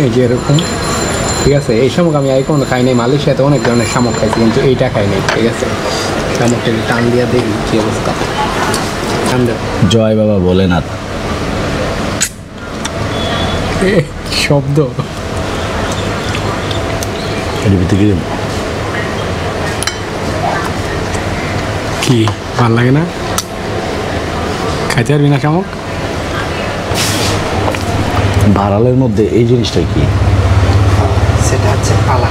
এই যে এরকম, ঠিক আছে। এই শামুক আমি কোনো খাই নাই, মালয়েশিয়াতে অনেক ধরনের শামুক খাইছি, কিন্তু এইটা খাই নাই, ঠিক আছে। শামুকটা টান দিয়া দেখি কি অবস্থা। টান দেব। জয় বাবা ভোলেনাথ। শব্দ কি ভাল লাগে না? খাইতে পারবি না শামুক? ভাড়ালের মধ্যে এই জিনিসটা কি? সেটা হচ্ছে পালা।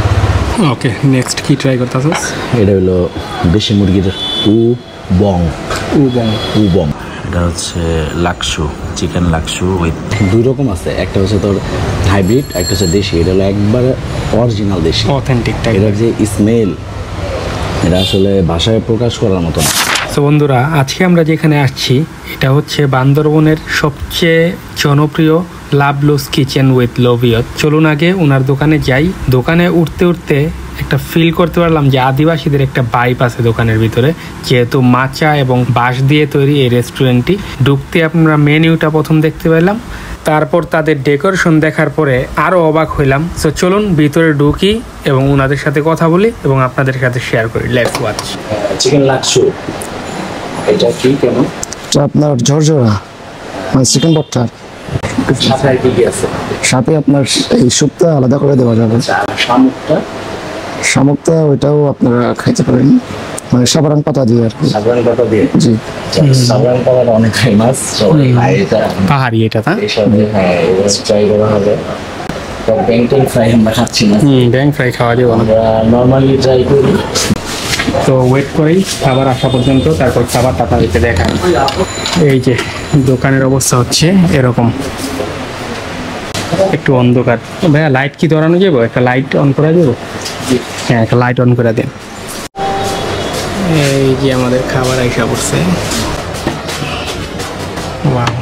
ওকে, নেক্সট কি ট্রাই করতেছিস? এটা হলো দেশি মুরগির উবং। উবং এটা হচ্ছে লাকসু, চিকেন লাকসু। উইথ দুই রকম আছে, একটা হচ্ছে তোর হাইব্রিড, একটা হচ্ছে দেশি। এটা হলো একবারে অরিজিনাল দেশি, অথেন্টিক। এটার যে স্মেল, এটা আসলে ভাষায় প্রকাশ করার মতো না। তো বন্ধুরা, আজকে আমরা যেখানে আসছি এটা হচ্ছে বান্দরবনের সবচেয়ে জনপ্রিয় লাভলুস কিচেন উইথ লভিয়ত। চলুন আগে ওনার দোকানে যাই। দোকানে উঠতে উঠতে একটা ফিল করতে পারলাম যে আদিবাসীদের একটা ভাইব আছে দোকানের ভিতরে, যেহেতু মাচা এবং বাঁশ দিয়ে তৈরি এই রেস্টুরেন্টটি। ঢুকতে আমরা মেনিউটা প্রথম দেখতে পেলাম, তারপর তাদের ডেকোরেশন দেখার পরে আরও অবাক হইলাম। সো চলুন ভিতরে ঢুকি এবং ওনাদের সাথে কথা বলি এবং আপনাদের সাথে শেয়ার করি। Let's watch. চিকেন লাকসু এটা কি কেন? এটা আপনার ঝরঝরা মানে চিকেন বট্টার সাথে কি কি আছে? সাথে আপনার এই স্যুপটা আলাদা করে দেওয়া যাবে। শামুকটা ওইটাও আপনারা খাইতে পারেন, মানে সাবারাং পাতা দিয়ে আর কি। সাবারাং পাতা দিয়ে? জি, সাবারাং পাতা অনেক ফেমাস। পাহাড়ি এটা না? হ্যাঁ, ট্রাই করা হবে। তো ব্যাংটন ফ্রাই আমরা খাচ্ছি না। ব্যাং ফ্রাই খাওয়া যাবে না, আমরা নর্মালি ট্রাই করি। তো ওয়েট করেই খাবার আসা পর্যন্ত, তারপর খাবারটা আপনাদেরকে দেখাই। এই যে দোকানের অবস্থা হচ্ছে এরকম, একটু অন্ধকার। ভাইয়া লাইট কি ধরানো যাবো? একটা লাইট অন করা যাবো? হ্যাঁ, একটা লাইট অন করে দেন। এই যে আমাদের খাবার আইসা পড়ছে। ওয়াও,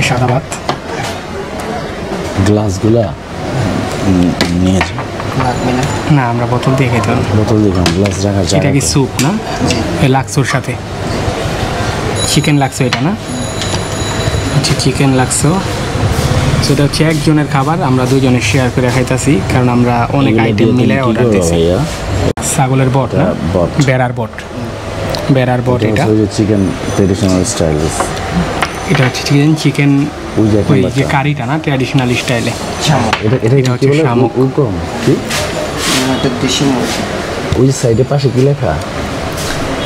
সাদা ভাত। গ্লাসগুলা নিয়ে যাও না, আমরা বোতল দিয়ে খেতে পারবো। বোতল দিয়ে গ্লাস রাখার জায়গা। এটা কি স্যুপ না? লাক্সোর সাথে চিকেন লাক্সো এটা না? আচ্ছা, চিকেন লাক্সো। সেটা হচ্ছে একজনের খাবার, আমরা দুজনে শেয়ার করে খাইতেছি, কারণ আমরা অনেক আইটেম মিলে অর্ডার দিয়েছি। ছাগলের বট না? বেড়ার বট। বেড়ার বট এটা। Chicken traditional style. এটা হচ্ছে চিকেন ওই যে কারিটা না, ট্র্যাডিশনাল স্টাইলে। এটা হচ্ছে শামুক। কি? এটা দেশি মুরগি। ওই সাইডে পাশে কি লেখা?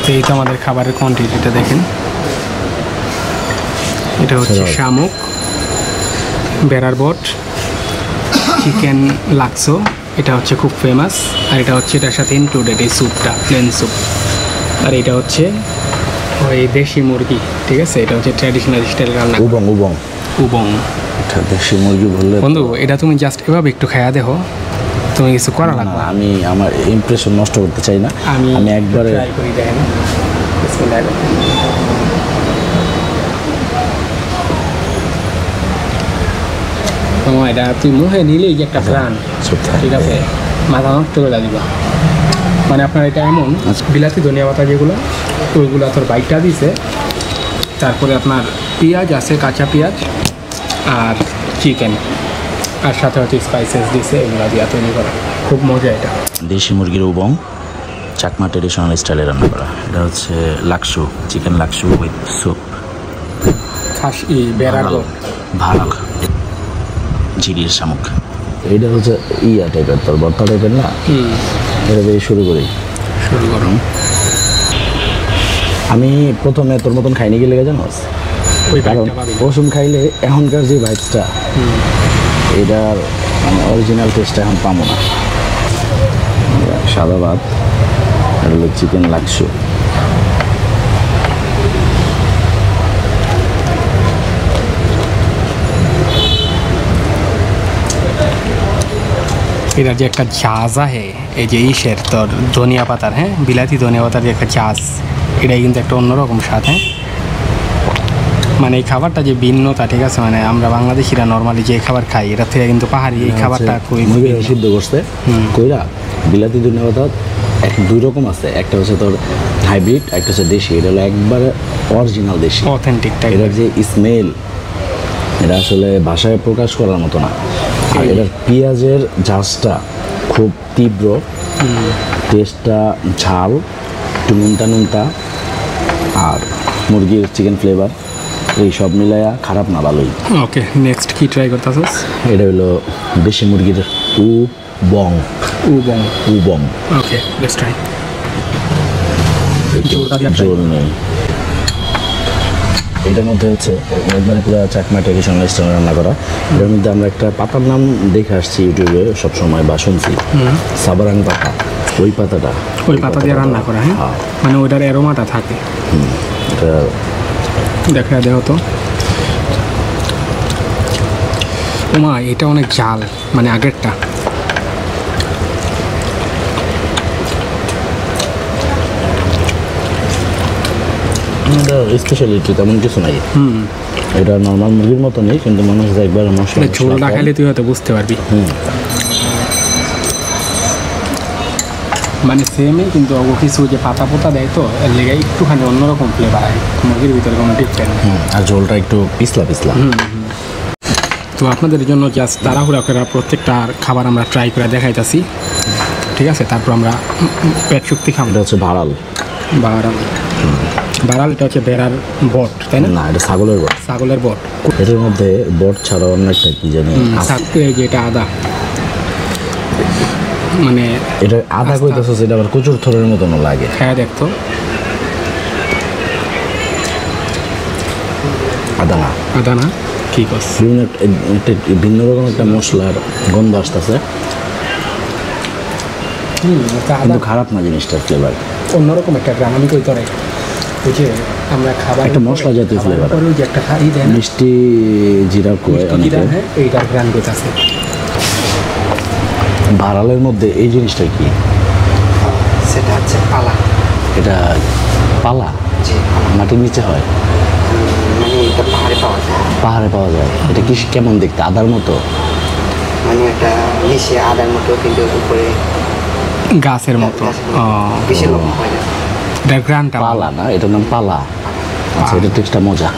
তো এই তো আমাদের খাবারের কোয়ান্টিটিটা দেখেন। এটা হচ্ছে শামুক, বেড়ার বট, চিকেন লাক্সো, এটা হচ্ছে খুব ফেমাস। আর এটা হচ্ছে এটার সাথে ইনক্লুডেড এই স্যুপটা, প্লেন স্যুপ। আর এটা হচ্ছে ওই দেশি মুরগি, ঠিক আছে। এটা হচ্ছে ট্র্যাডিশনাল স্টাইল রান্না। উবং উবং উবং। এটা দেশি মুরগি বললে বন্ধু, এটা তুমি জাস্ট এভাবে একটু খাইয়া দেখো, তুমি কিছু করা লাগবে। আমি আমার ইমপ্রেশন নষ্ট করতে চাই না। আমি একবারে ট্রাই করি, দেখেন। বিসমিল্লাহ। এটা তুই মুখে নিলেই যে একটা প্রাণ, ঠিক আছে, মাথা নষ্ট করে দিবা। মানে আপনার এটা এমন বিলাতি ধনিয়া পাতা যেগুলো, ওইগুলো তোর বাইকটা দিছে, তারপরে আপনার পেঁয়াজ আছে, কাঁচা পেঁয়াজ, আর চিকেন, আর সাথে হচ্ছে স্পাইসেস দিছে, এগুলো দিয়ে তৈরি করা। খুব মজা এটা। দেশি মুরগির উবং, চাকমা ট্রেডিশনাল স্টাইলে রান্না করা। এটা হচ্ছে লাকসু, চিকেন লাকসু উইথ স্যুপ। খাসি বেড়ার ভাগ, জিরির শামুক। এইটা হচ্ছে ইয়া টাইপের, তোর ভর্তা টাইপের না? এটা দিয়ে শুরু করুন। আমি প্রথমে তোর মতন খাইনি গেলে জানো, কারণ রসুন খাইলে এখনকার যে ভাইবসটা, এটার মানে অরিজিনাল টেস্টটা এখন পাবো না। সাদা ভাত আর হলো চিকেন লাকসু। এটার যে একটা ঝাঁজ আহে, এই যে ইসের তোর ধনিয়া পাতার, হ্যাঁ, বিলাতি ধনিয়া পাতার যে একটা ঝাঁজ, এটাই কিন্তু একটা অন্যরকম স্বাদ। হ্যাঁ, মানে এই খাবারটা যে ভিন্নতা, ঠিক আছে, মানে আমরা বাংলাদেশিরা নর্মালি যে খাবার খাই, এটা থেকে কিন্তু পাহাড়ি এই খাবারটা খুবই সিদ্ধ করছে কইরা। বিলাতি ধনিয়া পাতা দুই রকম আছে, একটা হচ্ছে তোর হাইব্রিড, একটা হচ্ছে দেশি। এটা হলো একবারে অরিজিনাল দেশি, অথেন্টিক। এটার যে স্মেল, এটা আসলে ভাষায় প্রকাশ করার মতো না। আর এটার পেঁয়াজের ঝাঁজটা খুব তীব্র, টেস্টটা ঝাল, একটু নুনটা আর মুরগির চিকেন ফ্লেভার, এই সব মিলাইয়া খারাপ না, ভালোই। ওকে, নেক্সট কি ট্রাই করতেছস? এটা হলো দেশি মুরগির উবং। ওকে, লেটস ট্রাই। জোর নেই এটার মধ্যে, হচ্ছে একবারে পুরো চাকমা ট্রেডিশনাল স্টাইলে রান্না করা। এটার মধ্যে আমরা একটা পাতার নাম দেখে আসছি ইউটিউবে সবসময় বা শুনছি, সাবারাং পাতা। ওই পাতা দিয়ে রান্না করা, হ্যাঁ, মানে ওইটার অ্যারোমাটা থাকে। এটা দেখো তো ওমা, এটা অনেক ঝাল, মানে আগেরটা। স্পেশালিটি তেমন কিছু নাই। এটা নর্মাল মুরগির মতো নেই, কিন্তু মানুষ একবার মশলা ঝোলটা খাইলে তুই হয়তো বুঝতে পারবি। মানে সেমই, কিন্তু কিছু যে পাতা দেয় তো, এর লেগে একটুখানি অন্যরকম ফ্লেভার হয় মুরগির ভিতরে, কোনো ডিফারেন্ট। আর ঝোলটা একটু পিছলা। তো আপনাদের জন্য জাস্ট তাড়াহুড়া করে প্রত্যেকটা খাবার আমরা ট্রাই করে দেখাইতেছি, ঠিক আছে? তারপর আমরা পেট শক্তি খাবো। এটা হচ্ছে ভাড়াল। এটা হচ্ছে বেড়ার বট, তাই না? এটা ছাগলের বট। এটার মধ্যে বট ছাড়া অন্য একটা কি জানি যে এটা আদা, মানে এটা আদা কইতেছে, সেটা আবার কচুর থরের মতন লাগে। হ্যাঁ, দেখতো আদা না কি করছে, ভিন্ন রকম একটা মশলার গন্ধ আসতেছে। কিন্তু খারাপ না জিনিসটার ফ্লেভার, অন্যরকম একটা গ্রাম। আমি কই তোরে ওই যে আমরা খাবার একটা মশলা জাতীয় ফ্লেভার, ওই যে একটা খাই দেন মিষ্টি জিরা কয় অনেকে। হ্যাঁ, এইটার গ্রাম কইতাছে। ভাড়ালের মধ্যে এই জিনিসটা কি? সেটা হচ্ছে পালা। এটা পালা? জি, মাটির নিচে হয়, মানে এটা পাহাড়ে পাওয়া যায়। এটা কি কেমন দেখতে? আদার মতো? মানে এটা মিশে আদার মতো, কিন্তু উপরে গাছের মতো। বেশি লবণ হয় না। এটা গ্রানটা পালা না, এটার নাম পালা। আচ্ছা, এটা টেস্টটা মজা।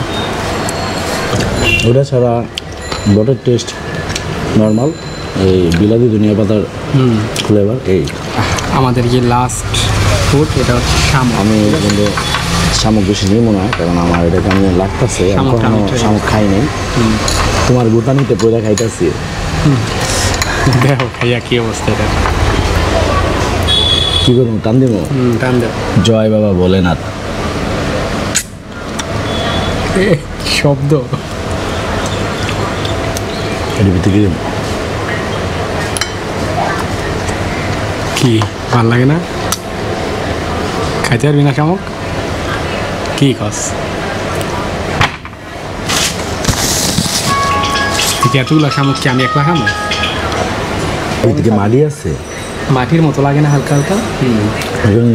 ওটা ছাড়া বটের টেস্ট নর্মাল, এই বিলাতি ধনিয়া পাতার ফ্লেভার। এই আমাদের যে লাস্ট ফুড, এটা হচ্ছে শামুক। আমি কিন্তু শামুক বেশি নিব না, কারণ আমার এটা কেমন লাগতেছে, শামুক খাই নাই। তোমার গোটানিতে পয়লা খাইতেছি। দেখো খাইয়া কি অবস্থা। এটা কি করবো, টান দিব? টান দেব। জয় বাবা ভোলেনাথ। শব্দ এর ভিতরে কি ভাল লাগে না? খাইতে পারবি না শামুক? কি কস ঠিক, এতগুলো শামুক কি আমি একলা খাবো? ওইদিকে মাটি আছে, মাটির মতো লাগে না হালকা হালকা?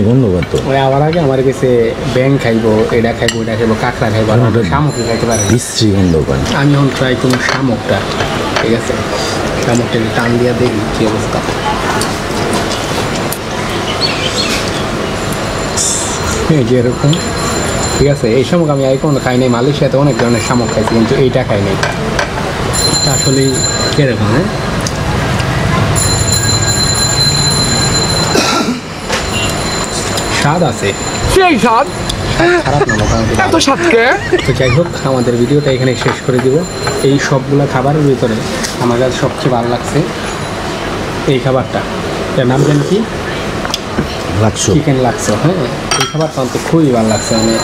গন্ধ করত। ওই আবার আগে আমার কাছে ব্যাং খাইবো, এটা খাইবো, এটা খাইবো, কাঁকড়া খাইবো, আর শামুকই খাইতে পারে বিশ্রী গন্ধ করে। আমি এখন ট্রাই করুন শামুকটা, ঠিক আছে? শামুকটা টান দিয়া দেখি কি অবস্থা। যে এরকম, ঠিক আছে? এই শামুক আমি আগে কোনো খাই নাই। মালয়েশিয়াতে অনেক ধরনের শামুক খাইছি, কিন্তু এইটা খাই নাই। আসলেই এরকম, হ্যাঁ। স্বাদ আছে, সেই স্বাদ খারাপ না, মোটামুটি এত স্বাদকে। তো যাই হোক, আমাদের ভিডিওটা এখানে শেষ করে দিব। এই সবগুলা খাবারের ভিতরে আমার কাছে সবচেয়ে ভালো লাগছে এই খাবারটা, এর নাম জানি কি? লাকসো, চিকেন লাকসো। হ্যাঁ, এই খাবারটা আমাকে খুবই ভালো লাগছে, মানে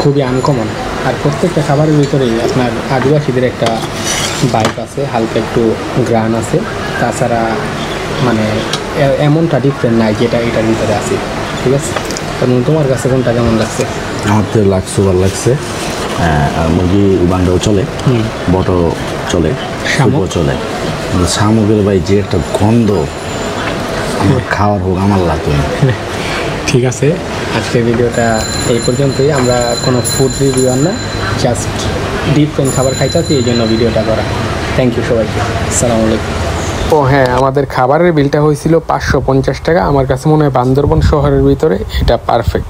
খুবই আনকমন। আর প্রত্যেকটা খাবারের ভিতরেই আপনার আদিবাসীদের একটা বাইক আছে, হালকা একটু গ্রান আছে। তাছাড়া মানে এমনটা ডিফারেন্ট নাই যেটা এটার ভিতরে আছে, ঠিক আছে? কারণ তোমার কাছে কোনটা কেমন লাগছে? আমার তো লাকসো ভালো লাগছে। আর মুরগি বান্ডাও চলে, বটও চলে, শামুকও চলে। শামুকের ভাই যে একটা গন্ধ, খাওয়ার হোক আমার লাগবে। ঠিক আছে, আজকের ভিডিওটা এই পর্যন্তই। আমরা কোনো ফুড রিভিউ না, জাস্ট ডিফারেন্ট খাবার খাইতেছি, এই জন্য ভিডিওটা করা। থ্যাংক ইউ সবাইকে, আসসালামু আলাইকুম। ও হ্যাঁ, আমাদের খাবারের বিলটা হয়েছিল 550 টাকা। আমার কাছে মনে হয় বান্দরবন শহরের ভিতরে এটা পারফেক্ট।